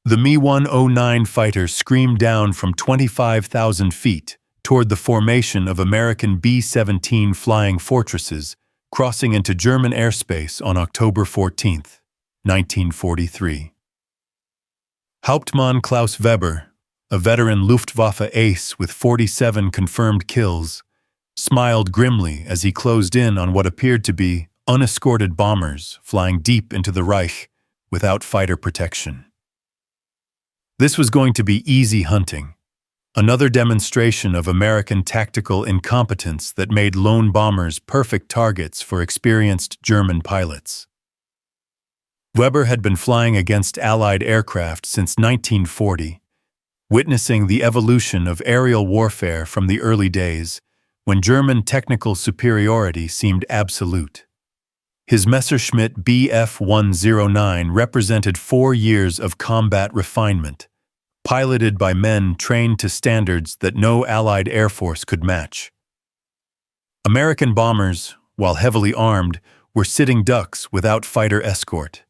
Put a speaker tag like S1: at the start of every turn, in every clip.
S1: The Mi-109 fighter screamed down from 25,000 feet toward the formation of American B-17 flying fortresses, crossing into German airspace on October 14, 1943. Hauptmann Klaus Weber, a veteran Luftwaffe ace with 47 confirmed kills, smiled grimly as he closed in on what appeared to be unescorted bombers flying deep into the Reich without fighter protection. This was going to be easy hunting, another demonstration of American tactical incompetence that made lone bombers perfect targets for experienced German pilots. Weber had been flying against Allied aircraft since 1940, witnessing the evolution of aerial warfare from the early days when German technical superiority seemed absolute. His Messerschmitt Bf-109 represented 4 years of combat refinement, piloted by men trained to standards that no Allied air force could match. American bombers, while heavily armed, were sitting ducks without fighter escort.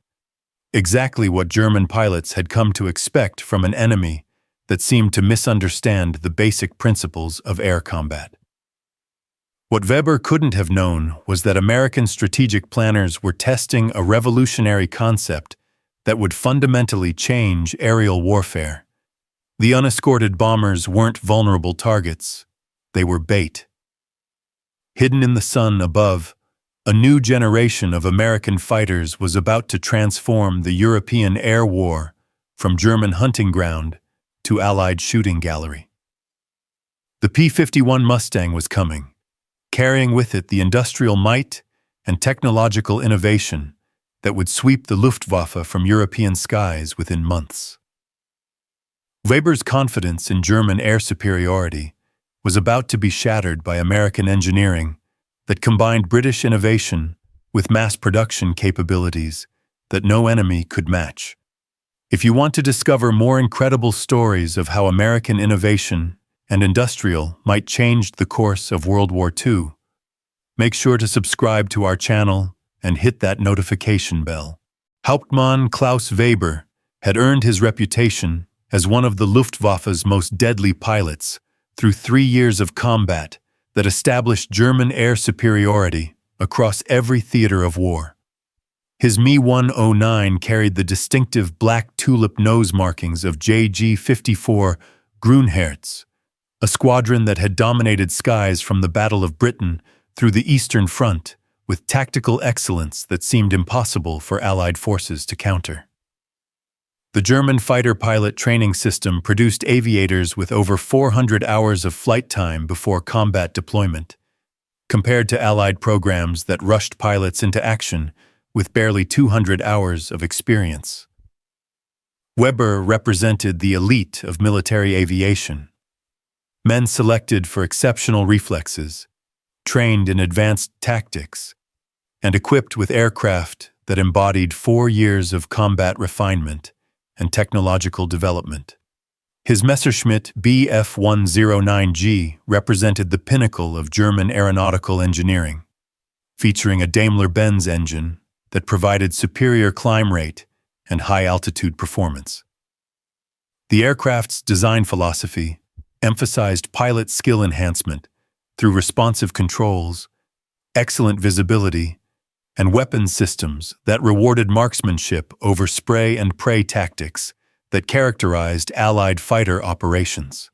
S1: Exactly what German pilots had come to expect from an enemy that seemed to misunderstand the basic principles of air combat. What Weber couldn't have known was that American strategic planners were testing a revolutionary concept that would fundamentally change aerial warfare. The unescorted bombers weren't vulnerable targets, they were bait. Hidden in the sun above, a new generation of American fighters was about to transform the European air war from German hunting ground to Allied shooting gallery. The P-51 Mustang was coming, carrying with it the industrial might and technological innovation that would sweep the Luftwaffe from European skies within months. Weber's confidence in German air superiority was about to be shattered by American engineering that combined British innovation with mass production capabilities that no enemy could match. If you want to discover more incredible stories of how American innovation and industrial might change the course of World War II, make sure to subscribe to our channel and hit that notification bell. Hauptmann Klaus Weber had earned his reputation as one of the Luftwaffe's most deadly pilots through 3 years of combat that established German air superiority across every theater of war. His Mi-109 carried the distinctive black tulip nose markings of JG-54 Grünherz, a squadron that had dominated skies from the Battle of Britain through the Eastern Front with tactical excellence that seemed impossible for Allied forces to counter. The German fighter pilot training system produced aviators with over 400 hours of flight time before combat deployment, compared to Allied programs that rushed pilots into action with barely 200 hours of experience. Weber represented the elite of military aviation, men selected for exceptional reflexes, trained in advanced tactics, and equipped with aircraft that embodied 4 years of combat refinement and technological development. His Messerschmitt Bf-109G represented the pinnacle of German aeronautical engineering, featuring a Daimler-Benz engine that provided superior climb rate and high-altitude performance. The aircraft's design philosophy emphasized pilot skill enhancement through responsive controls, excellent visibility, and weapons systems that rewarded marksmanship over spray and pray tactics that characterized Allied fighter operations.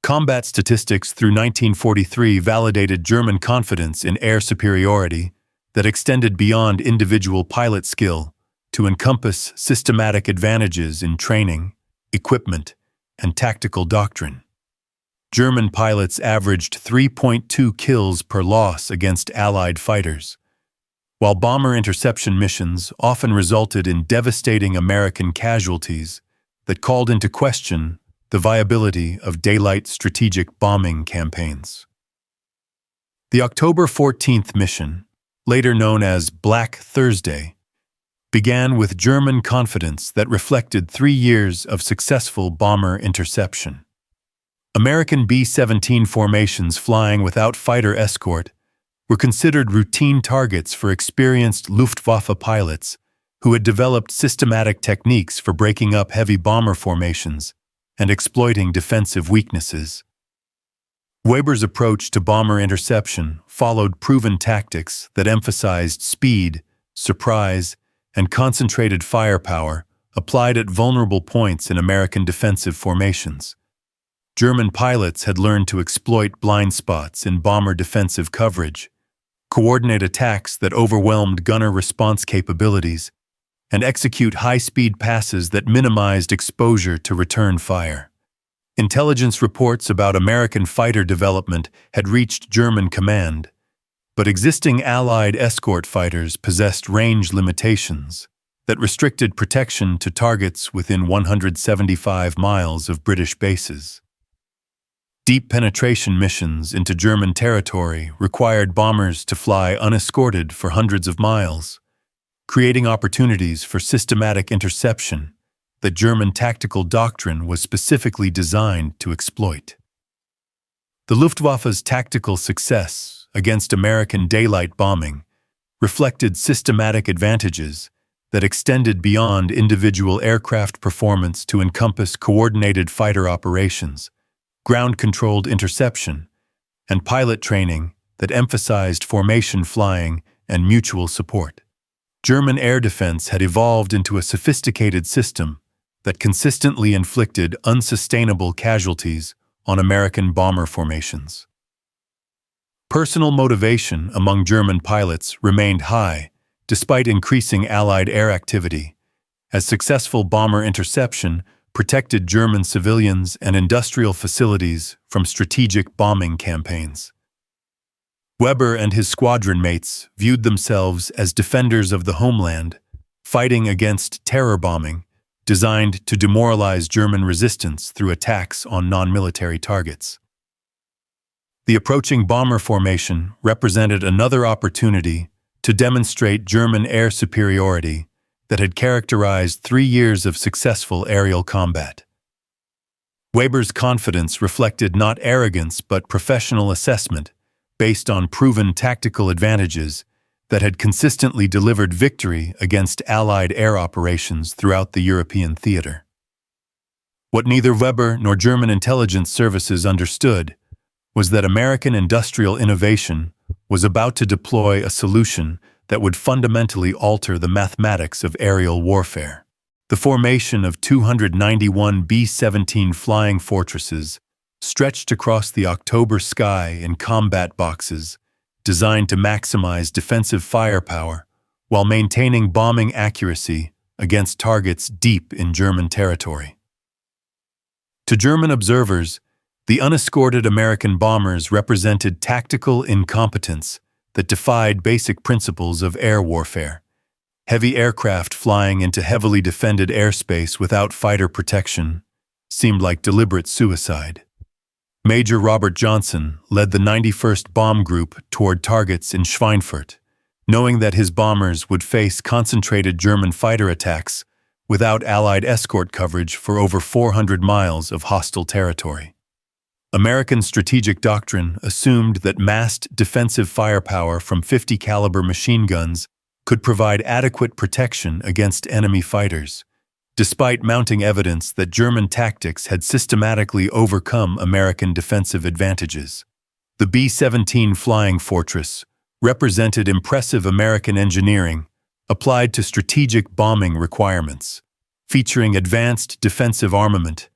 S1: Combat statistics through 1943 validated German confidence in air superiority that extended beyond individual pilot skill to encompass systematic advantages in training, equipment, and tactical doctrine. German pilots averaged 3.2 kills per loss against Allied fighters, while bomber interception missions often resulted in devastating American casualties that called into question the viability of daylight strategic bombing campaigns. The October 14th mission, later known as Black Thursday, began with German confidence that reflected 3 years of successful bomber interception. American B-17 formations flying without fighter escort were considered routine targets for experienced Luftwaffe pilots who had developed systematic techniques for breaking up heavy bomber formations and exploiting defensive weaknesses. Weber's approach to bomber interception followed proven tactics that emphasized speed, surprise, and concentrated firepower applied at vulnerable points in American defensive formations. German pilots had learned to exploit blind spots in bomber defensive coverage, coordinate attacks that overwhelmed gunner response capabilities, and execute high-speed passes that minimized exposure to return fire. Intelligence reports about American fighter development had reached German command, but existing Allied escort fighters possessed range limitations that restricted protection to targets within 175 miles of British bases. Deep penetration missions into German territory required bombers to fly unescorted for hundreds of miles, creating opportunities for systematic interception that German tactical doctrine was specifically designed to exploit. The Luftwaffe's tactical success against American daylight bombing reflected systematic advantages that extended beyond individual aircraft performance to encompass coordinated fighter operations, ground-controlled interception, and pilot training that emphasized formation flying and mutual support. German air defense had evolved into a sophisticated system that consistently inflicted unsustainable casualties on American bomber formations. Personal motivation among German pilots remained high despite increasing Allied air activity, as successful bomber interception protected German civilians and industrial facilities from strategic bombing campaigns. Weber and his squadron mates viewed themselves as defenders of the homeland, fighting against terror bombing designed to demoralize German resistance through attacks on non-military targets. The approaching bomber formation represented another opportunity to demonstrate German air superiority that had characterized 3 years of successful aerial combat. Weber's confidence reflected not arrogance but professional assessment based on proven tactical advantages that had consistently delivered victory against Allied air operations throughout the European theater. What neither Weber nor German intelligence services understood was that American industrial innovation was about to deploy a solution that would fundamentally alter the mathematics of aerial warfare. The formation of 291 B-17 flying fortresses stretched across the October sky in combat boxes designed to maximize defensive firepower while maintaining bombing accuracy against targets deep in German territory. To German observers, the unescorted American bombers represented tactical incompetence that defied basic principles of air warfare. Heavy aircraft flying into heavily defended airspace without fighter protection seemed like deliberate suicide. Major Robert Johnson led the 91st Bomb Group toward targets in Schweinfurt, knowing that his bombers would face concentrated German fighter attacks without Allied escort coverage for over 400 miles of hostile territory. American strategic doctrine assumed that massed defensive firepower from 50 caliber machine guns could provide adequate protection against enemy fighters, despite mounting evidence that German tactics had systematically overcome American defensive advantages. The B-17 Flying Fortress represented impressive American engineering applied to strategic bombing requirements, featuring advanced defensive armament,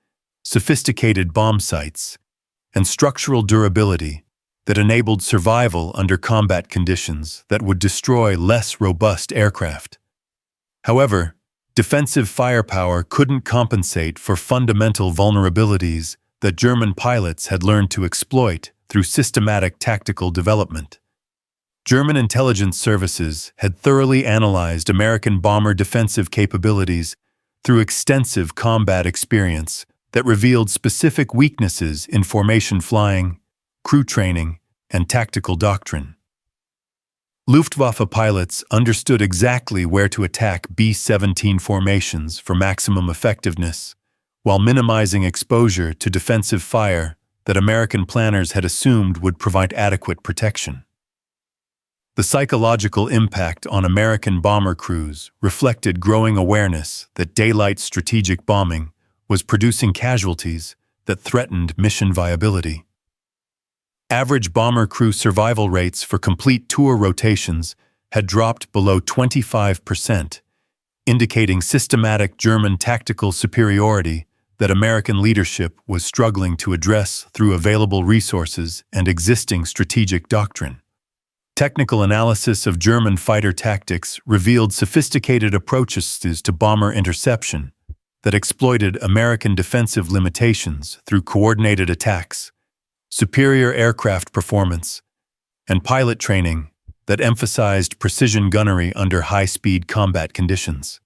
S1: sophisticated bomb sights, and structural durability that enabled survival under combat conditions that would destroy less robust aircraft. However, defensive firepower couldn't compensate for fundamental vulnerabilities that German pilots had learned to exploit through systematic tactical development. German intelligence services had thoroughly analyzed American bomber defensive capabilities through extensive combat experience that revealed specific weaknesses in formation flying, crew training, and tactical doctrine. Luftwaffe pilots understood exactly where to attack B-17 formations for maximum effectiveness, while minimizing exposure to defensive fire that American planners had assumed would provide adequate protection. The psychological impact on American bomber crews reflected growing awareness that daylight strategic bombing was producing casualties that threatened mission viability. Average bomber crew survival rates for complete tour rotations had dropped below 25%, indicating systematic German tactical superiority that American leadership was struggling to address through available resources and existing strategic doctrine. Technical analysis of German fighter tactics revealed sophisticated approaches to bomber interception that exploited American defensive limitations through coordinated attacks, superior aircraft performance, and pilot training that emphasized precision gunnery under high-speed combat conditions.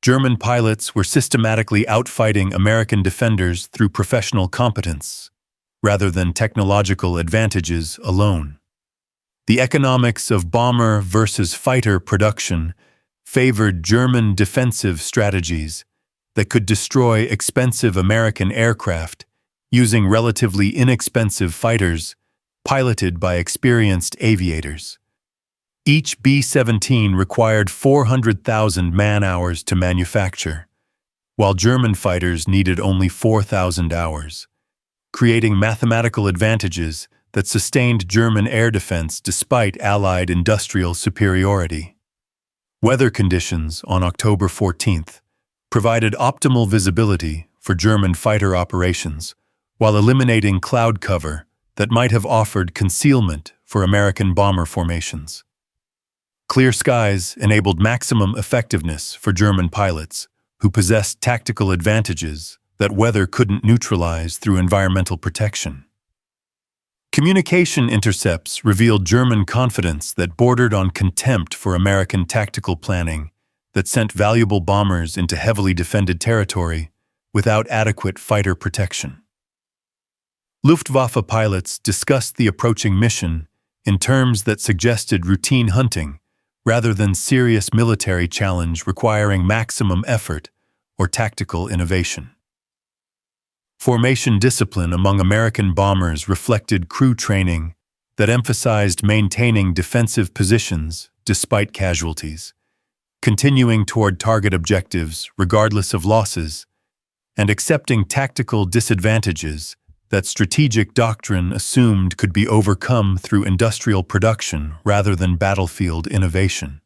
S1: German pilots were systematically outfighting American defenders through professional competence, rather than technological advantages alone. The economics of bomber versus fighter production favored German defensive strategies that could destroy expensive American aircraft using relatively inexpensive fighters piloted by experienced aviators. Each B-17 required 400,000 man-hours to manufacture, while German fighters needed only 4,000 hours, creating mathematical advantages that sustained German air defense despite Allied industrial superiority. Weather conditions on October 14th provided optimal visibility for German fighter operations, while eliminating cloud cover that might have offered concealment for American bomber formations. Clear skies enabled maximum effectiveness for German pilots, who possessed tactical advantages that weather couldn't neutralize through environmental protection. Communication intercepts revealed German confidence that bordered on contempt for American tactical planning that sent valuable bombers into heavily defended territory without adequate fighter protection. Luftwaffe pilots discussed the approaching mission in terms that suggested routine hunting rather than serious military challenge requiring maximum effort or tactical innovation. Formation discipline among American bombers reflected crew training that emphasized maintaining defensive positions despite casualties, continuing toward target objectives regardless of losses, and accepting tactical disadvantages that strategic doctrine assumed could be overcome through industrial production rather than battlefield innovation.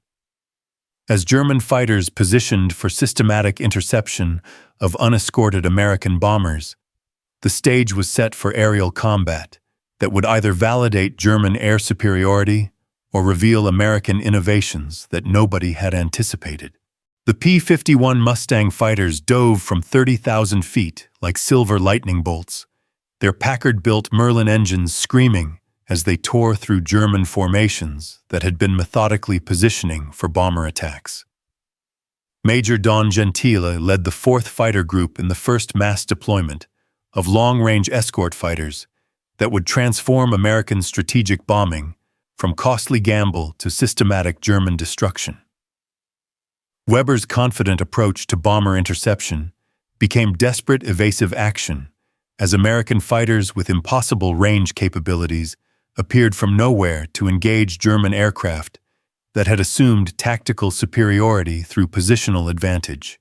S1: As German fighters positioned for systematic interception of unescorted American bombers, the stage was set for aerial combat that would either validate German air superiority or reveal American innovations that nobody had anticipated. The P-51 Mustang fighters dove from 30,000 feet like silver lightning bolts, their Packard-built Merlin engines screaming as they tore through German formations that had been methodically positioning for bomber attacks. Major Don Gentile led the 4th Fighter Group in the first mass deployment of long-range escort fighters that would transform American strategic bombing from costly gamble to systematic German destruction. Weber's confident approach to bomber interception became desperate evasive action as American fighters with impossible range capabilities appeared from nowhere to engage German aircraft that had assumed tactical superiority through positional advantage.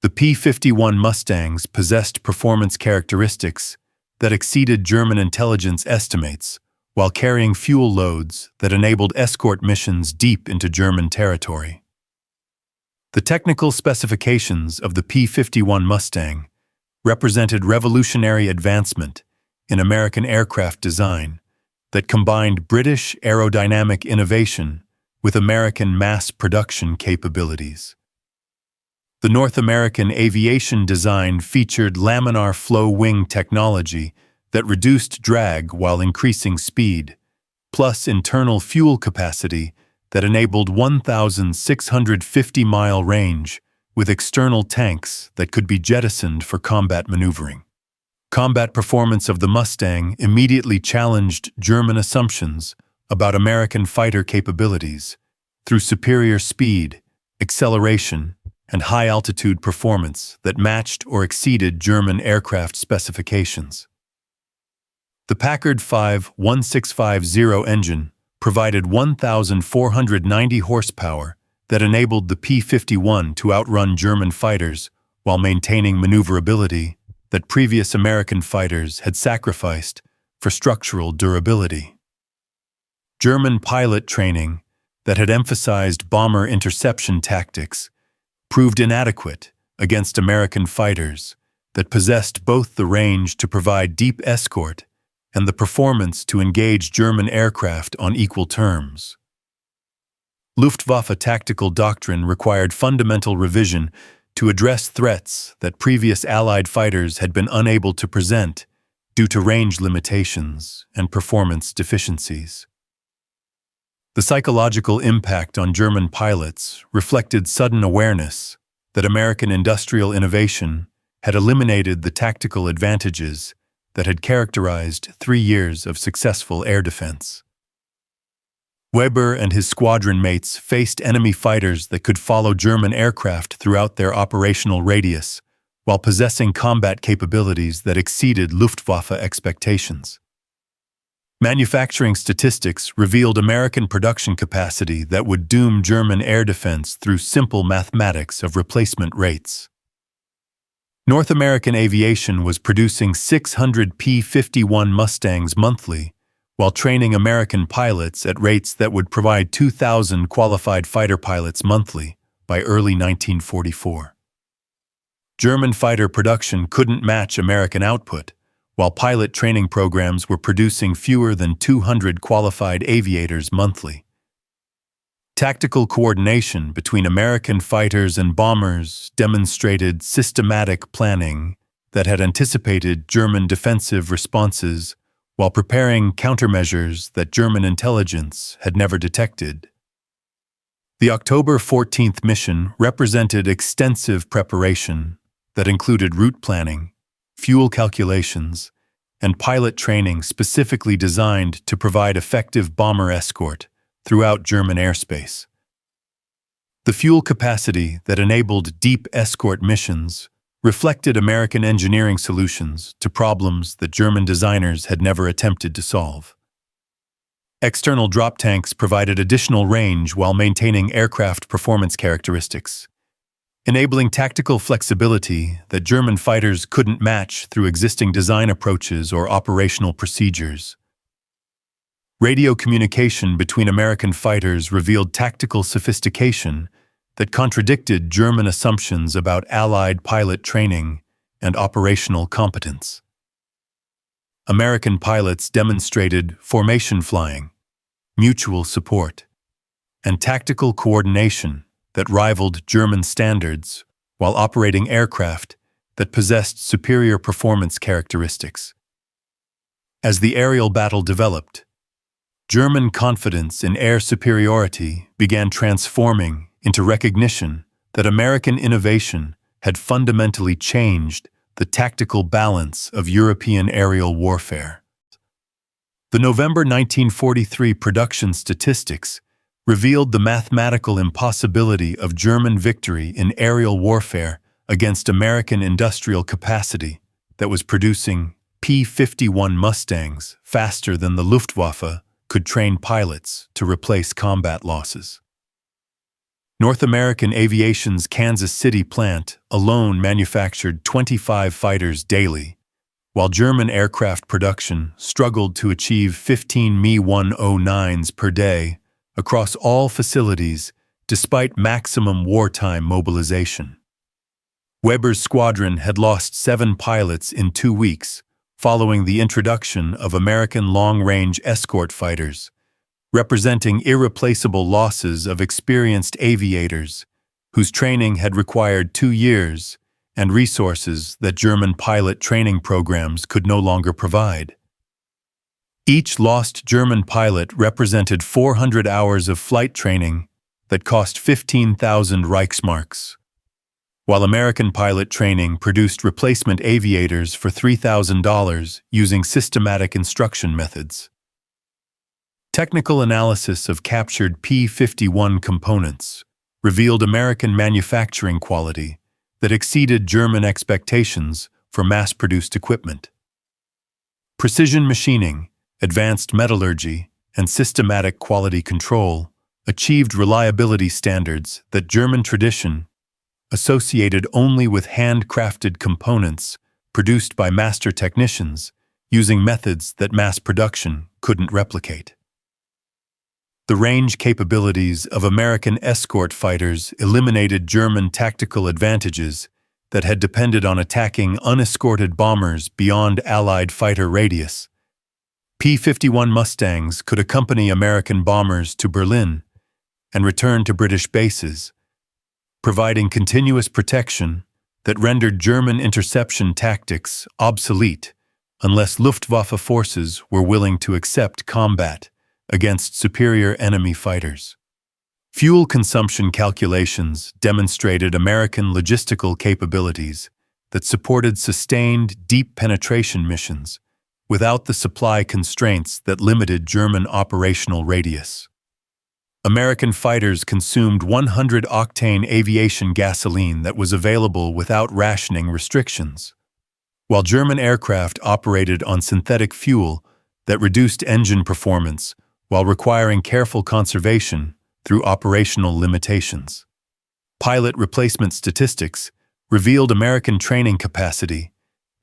S1: The P-51 Mustangs possessed performance characteristics that exceeded German intelligence estimates while carrying fuel loads that enabled escort missions deep into German territory. The technical specifications of the P-51 Mustang represented revolutionary advancement in American aircraft design that combined British aerodynamic innovation with American mass production capabilities. The North American aviation design featured laminar flow wing technology that reduced drag while increasing speed, plus internal fuel capacity that enabled 1,650-mile range with external tanks that could be jettisoned for combat maneuvering. Combat performance of the Mustang immediately challenged German assumptions about American fighter capabilities through superior speed, acceleration, and high-altitude performance that matched or exceeded German aircraft specifications. The Packard 5-1650 engine provided 1,490 horsepower that enabled the P-51 to outrun German fighters while maintaining maneuverability that previous American fighters had sacrificed for structural durability. German pilot training that had emphasized bomber interception tactics proved inadequate against American fighters that possessed both the range to provide deep escort and the performance to engage German aircraft on equal terms. Luftwaffe tactical doctrine required fundamental revision to address threats that previous Allied fighters had been unable to present due to range limitations and performance deficiencies. The psychological impact on German pilots reflected sudden awareness that American industrial innovation had eliminated the tactical advantages that had characterized 3 years of successful air defense. Weber and his squadron mates faced enemy fighters that could follow German aircraft throughout their operational radius, while possessing combat capabilities that exceeded Luftwaffe expectations. Manufacturing statistics revealed American production capacity that would doom German air defense through simple mathematics of replacement rates. North American aviation was producing 600 P-51 Mustangs monthly, while training American pilots at rates that would provide 2,000 qualified fighter pilots monthly by early 1944. German fighter production couldn't match American output, while pilot training programs were producing fewer than 200 qualified aviators monthly. Tactical coordination between American fighters and bombers demonstrated systematic planning that had anticipated German defensive responses while preparing countermeasures that German intelligence had never detected. The October 14th mission represented extensive preparation that included route planning, fuel calculations, and pilot training specifically designed to provide effective bomber escort throughout German airspace. The fuel capacity that enabled deep escort missions reflected American engineering solutions to problems that German designers had never attempted to solve. External drop tanks provided additional range while maintaining aircraft performance characteristics, enabling tactical flexibility that German fighters couldn't match through existing design approaches or operational procedures. Radio communication between American fighters revealed tactical sophistication that contradicted German assumptions about Allied pilot training and operational competence. American pilots demonstrated formation flying, mutual support, and tactical coordination that rivaled German standards while operating aircraft that possessed superior performance characteristics. As the aerial battle developed, German confidence in air superiority began transforming into recognition that American innovation had fundamentally changed the tactical balance of European aerial warfare. The November 1943 production statistics revealed the mathematical impossibility of German victory in aerial warfare against American industrial capacity that was producing P-51 Mustangs faster than the Luftwaffe could train pilots to replace combat losses. North American Aviation's Kansas City plant alone manufactured 25 fighters daily, while German aircraft production struggled to achieve 15 Me-109s per day across all facilities despite maximum wartime mobilization. Weber's squadron had lost 7 pilots in 2 weeks following the introduction of American long-range escort fighters, representing irreplaceable losses of experienced aviators whose training had required 2 years and resources that German pilot training programs could no longer provide. Each lost German pilot represented 400 hours of flight training that cost 15,000 Reichsmarks, while American pilot training produced replacement aviators for $3,000 using systematic instruction methods. Technical analysis of captured P-51 components revealed American manufacturing quality that exceeded German expectations for mass-produced equipment. Precision machining, advanced metallurgy, and systematic quality control, achieved reliability standards that German tradition, associated only with handcrafted components produced by master technicians using methods that mass production couldn't replicate. The range capabilities of American escort fighters eliminated German tactical advantages that had depended on attacking unescorted bombers beyond Allied fighter radius. P-51 Mustangs could accompany American bombers to Berlin and return to British bases, providing continuous protection that rendered German interception tactics obsolete unless Luftwaffe forces were willing to accept combat against superior enemy fighters. Fuel consumption calculations demonstrated American logistical capabilities that supported sustained, deep penetration missions without the supply constraints that limited German operational radius. American fighters consumed 100-octane aviation gasoline that was available without rationing restrictions, while German aircraft operated on synthetic fuel that reduced engine performance while requiring careful conservation through operational limitations. Pilot replacement statistics revealed American training capacity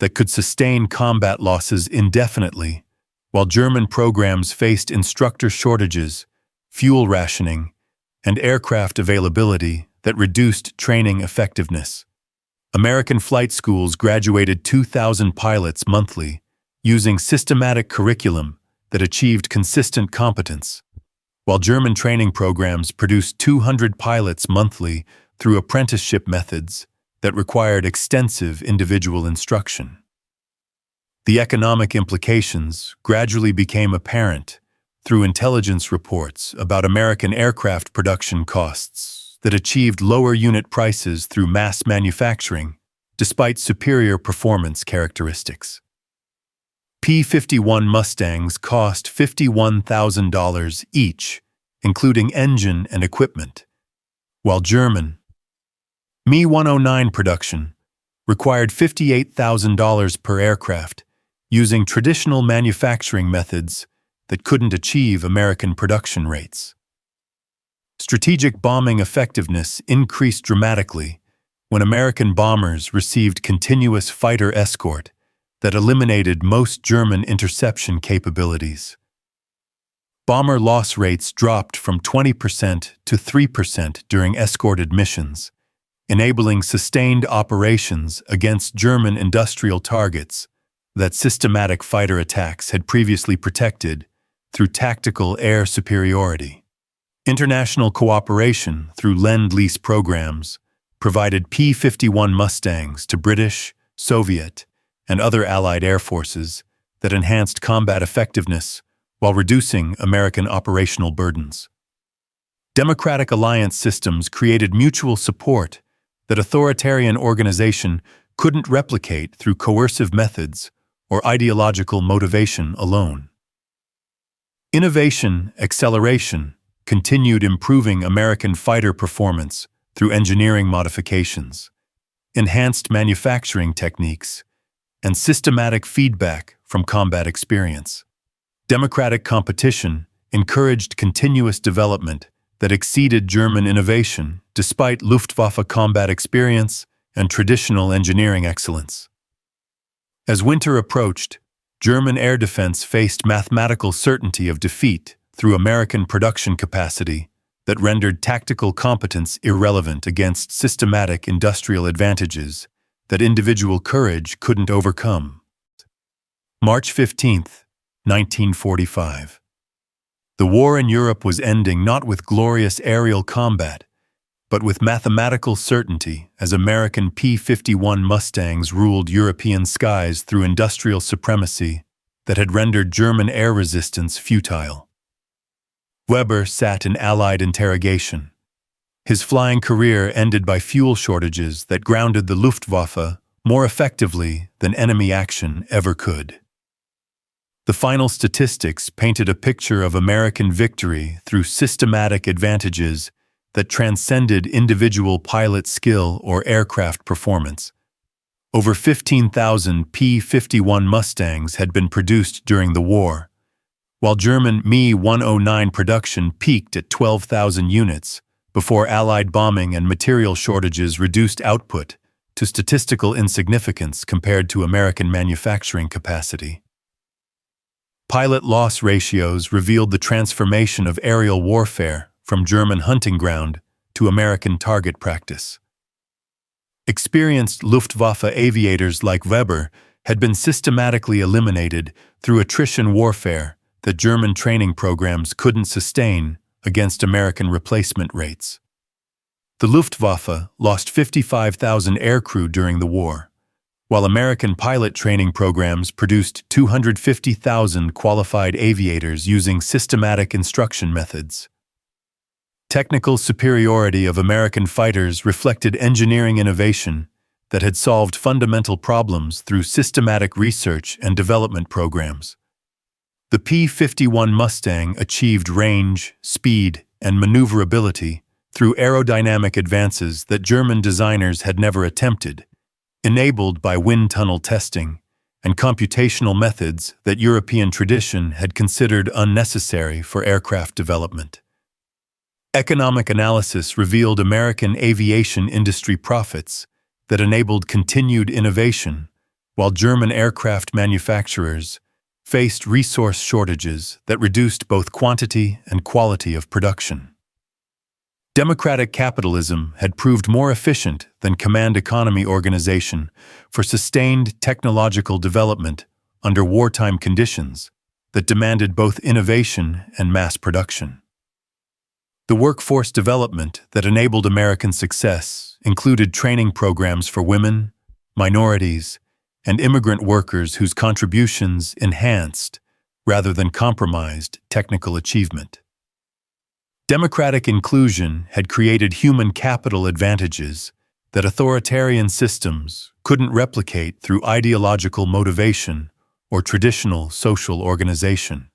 S1: that could sustain combat losses indefinitely, while German programs faced instructor shortages, fuel rationing, and aircraft availability that reduced training effectiveness. American flight schools graduated 2,000 pilots monthly using systematic curriculum that achieved consistent competence, while German training programs produced 200 pilots monthly through apprenticeship methods that required extensive individual instruction. The economic implications gradually became apparent through intelligence reports about American aircraft production costs that achieved lower unit prices through mass manufacturing despite superior performance characteristics. P-51 Mustangs cost $51,000 each, including engine and equipment, while German Me-109 production required $58,000 per aircraft, using traditional manufacturing methods that couldn't achieve American production rates. Strategic bombing effectiveness increased dramatically when American bombers received continuous fighter escort that eliminated most German interception capabilities. Bomber loss rates dropped from 20% to 3% during escorted missions, enabling sustained operations against German industrial targets that systematic fighter attacks had previously protected through tactical air superiority. International cooperation through Lend-Lease programs provided P-51 Mustangs to British, Soviet, and other Allied air forces that enhanced combat effectiveness while reducing American operational burdens. Democratic alliance systems created mutual support that authoritarian organization couldn't replicate through coercive methods or ideological motivation alone. Innovation acceleration continued improving American fighter performance through engineering modifications, enhanced manufacturing techniques, and systematic feedback from combat experience. Democratic competition encouraged continuous development that exceeded German innovation despite Luftwaffe combat experience and traditional engineering excellence. As winter approached, German air defense faced mathematical certainty of defeat through American production capacity that rendered tactical competence irrelevant against systematic industrial advantages that individual courage couldn't overcome. March 15, 1945. The war in Europe was ending not with glorious aerial combat, but with mathematical certainty as American P-51 Mustangs ruled European skies through industrial supremacy that had rendered German air resistance futile. Weber sat in Allied interrogation, his flying career ended by fuel shortages that grounded the Luftwaffe more effectively than enemy action ever could. The final statistics painted a picture of American victory through systematic advantages that transcended individual pilot skill or aircraft performance. Over 15,000 P-51 Mustangs had been produced during the war, while German Me-109 production peaked at 12,000 units before Allied bombing and material shortages reduced output to statistical insignificance compared to American manufacturing capacity. Pilot loss ratios revealed the transformation of aerial warfare from German hunting ground to American target practice. Experienced Luftwaffe aviators like Weber had been systematically eliminated through attrition warfare that German training programs couldn't sustain against American replacement rates. The Luftwaffe lost 55,000 aircrew during the war, while American pilot training programs produced 250,000 qualified aviators using systematic instruction methods. Technical superiority of American fighters reflected engineering innovation that had solved fundamental problems through systematic research and development programs. The P-51 Mustang achieved range, speed, and maneuverability through aerodynamic advances that German designers had never attempted, enabled by wind tunnel testing and computational methods that European tradition had considered unnecessary for aircraft development. Economic analysis revealed American aviation industry profits that enabled continued innovation, while German aircraft manufacturers faced resource shortages that reduced both quantity and quality of production. Democratic capitalism had proved more efficient than command economy organization for sustained technological development under wartime conditions that demanded both innovation and mass production. The workforce development that enabled American success included training programs for women, minorities, and immigrant workers whose contributions enhanced, rather than compromised, technical achievement. Democratic inclusion had created human capital advantages that authoritarian systems couldn't replicate through ideological motivation or traditional social organization.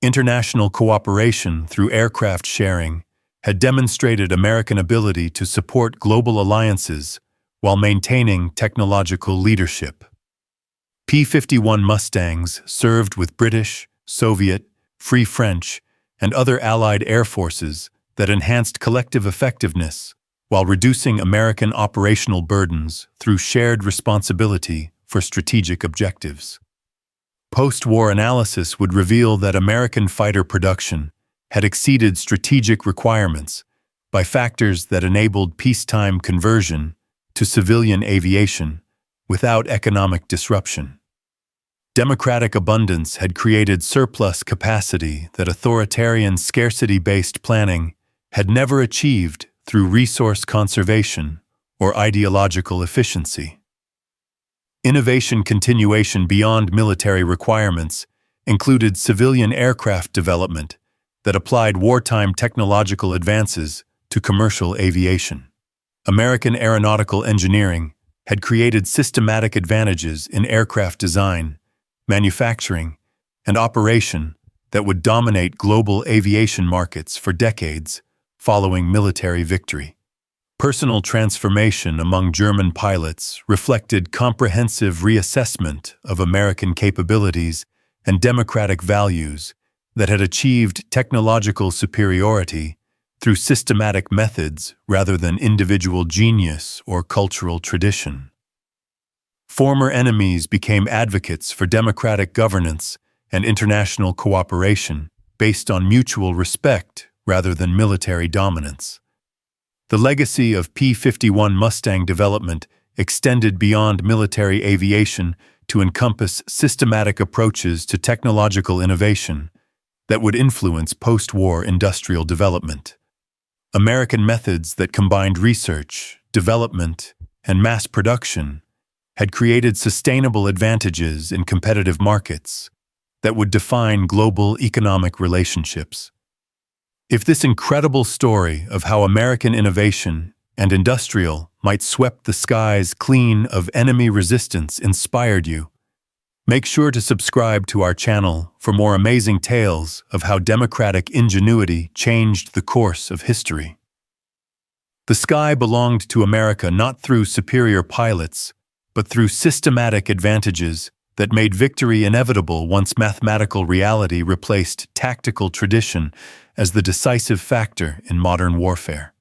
S1: International cooperation through aircraft sharing had demonstrated American ability to support global alliances while maintaining technological leadership. P-51 Mustangs served with British, Soviet, Free French, and other Allied air forces that enhanced collective effectiveness while reducing American operational burdens through shared responsibility for strategic objectives. Post-war analysis would reveal that American fighter production had exceeded strategic requirements by factors that enabled peacetime conversion to civilian aviation without economic disruption. Democratic abundance had created surplus capacity that authoritarian scarcity-based planning had never achieved through resource conservation or ideological efficiency. Innovation continuation beyond military requirements included civilian aircraft development that applied wartime technological advances to commercial aviation. American aeronautical engineering had created systematic advantages in aircraft design, manufacturing, and operation that would dominate global aviation markets for decades following military victory. Personal transformation among German pilots reflected comprehensive reassessment of American capabilities and democratic values that had achieved technological superiority through systematic methods rather than individual genius or cultural tradition. Former enemies became advocates for democratic governance and international cooperation based on mutual respect rather than military dominance. The legacy of P-51 Mustang development extended beyond military aviation to encompass systematic approaches to technological innovation that would influence post-war industrial development. American methods that combined research, development, and mass production had created sustainable advantages in competitive markets that would define global economic relationships. If this incredible story of how American innovation and industrial might sweep the skies clean of enemy resistance inspired you, make sure to subscribe to our channel for more amazing tales of how democratic ingenuity changed the course of history. The sky belonged to America not through superior pilots, but through systematic advantages that made victory inevitable once mathematical reality replaced tactical tradition as the decisive factor in modern warfare.